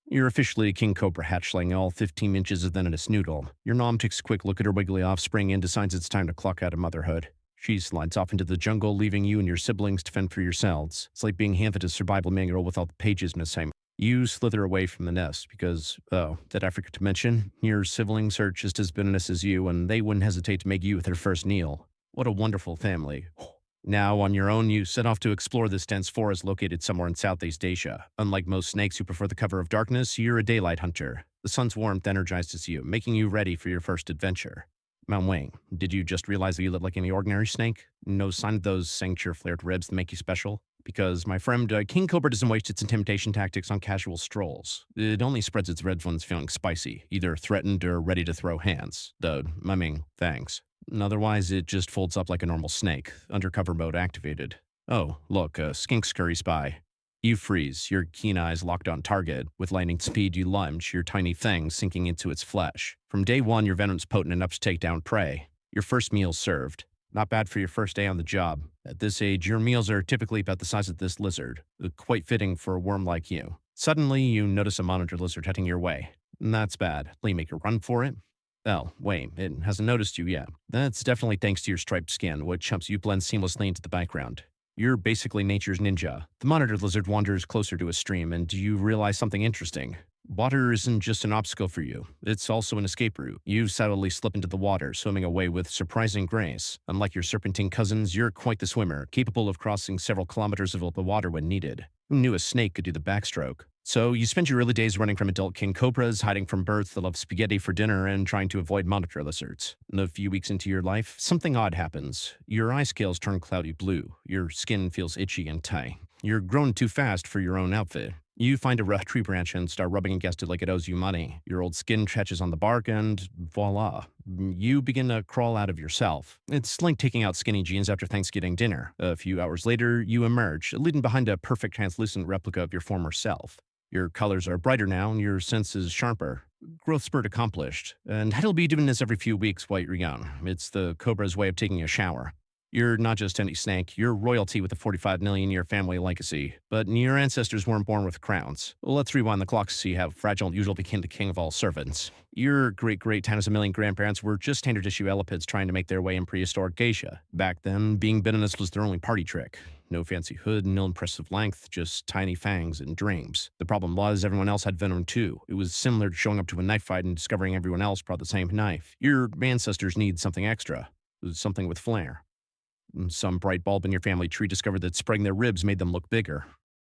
You're officially a king cobra hatchling, all 15 inches of venomous noodle. Your mom takes a quick look at her wiggly offspring and decides it's time to clock out of motherhood. She slides off into the jungle, leaving you and your siblings to fend for yourselves. It's like being handed a survival manual with all the pages missing. You slither away from the nest because, oh, did I forget to mention? Your siblings are just as venomous as you, and they wouldn't hesitate to make you their first meal. What a wonderful family. Now, on your own, you set off to explore this dense forest located somewhere in Southeast Asia. Unlike most snakes who prefer the cover of darkness, you're a daylight hunter. The sun's warmth energizes you, making you ready for your first adventure. Mount Wang, did you just realize that you look like any ordinary snake? No sign of those sancture-flared ribs that make you special? Because, my friend, King Cobra doesn't waste its intimidation tactics on casual strolls. It only spreads its red ones feeling spicy, either threatened or ready to throw hands. Thanks. Otherwise, it just folds up like a normal snake, undercover mode activated. Oh, look, a skink scurry spy. You freeze, your keen eyes locked on target. With lightning speed, you lunge, your tiny fangs sinking into its flesh. From day one, your venom's potent enough to take down prey. Your first meal's served. Not bad for your first day on the job. At this age, your meals are typically about the size of this lizard, quite fitting for a worm like you. Suddenly, you notice a monitor lizard heading your way. That's bad. Will you make a run for it? Oh, wait, it hasn't noticed you yet. That's definitely thanks to your striped skin, which helps you blend seamlessly into the background. You're basically nature's ninja. The monitor lizard wanders closer to a stream, and you realize something interesting. Water isn't just an obstacle for you, it's also an escape route. You subtly slip into the water, swimming away with surprising grace. Unlike your serpentine cousins, you're quite the swimmer, capable of crossing several kilometers of the water when needed. Who knew a snake could do the backstroke? So you spend your early days running from adult king cobras, hiding from birds that love spaghetti for dinner, and trying to avoid monitor lizards. And a few weeks into your life, something odd happens. Your eye scales turn cloudy blue. Your skin feels itchy and tight. You're grown too fast for your own outfit. You find a rough tree branch and start rubbing against it like it owes you money. Your old skin catches on the bark and voila. You begin to crawl out of yourself. It's like taking out skinny jeans after Thanksgiving dinner. A few hours later, you emerge, leaving behind a perfect translucent replica of your former self. Your colors are brighter now and your senses sharper. Growth spurt accomplished. And Head'll be doing this every few weeks while you're young. It's the cobra's way of taking a shower. You're not just any snake, you're royalty with a 45 million year family legacy. But your ancestors weren't born with crowns. Let's rewind the clock to see how fragile and usual became the king of all servants. Your great times a million grandparents were just standard issue elepids trying to make their way in prehistoric Asia. Back then, being venomous was their only party trick. No fancy hood, no impressive length, just tiny fangs and dreams. The problem was everyone else had venom too. It was similar to showing up to a knife fight and discovering everyone else brought the same knife. Your ancestors need something extra. Something with flair. Some bright bulb in your family tree discovered that spreading their ribs made them look bigger.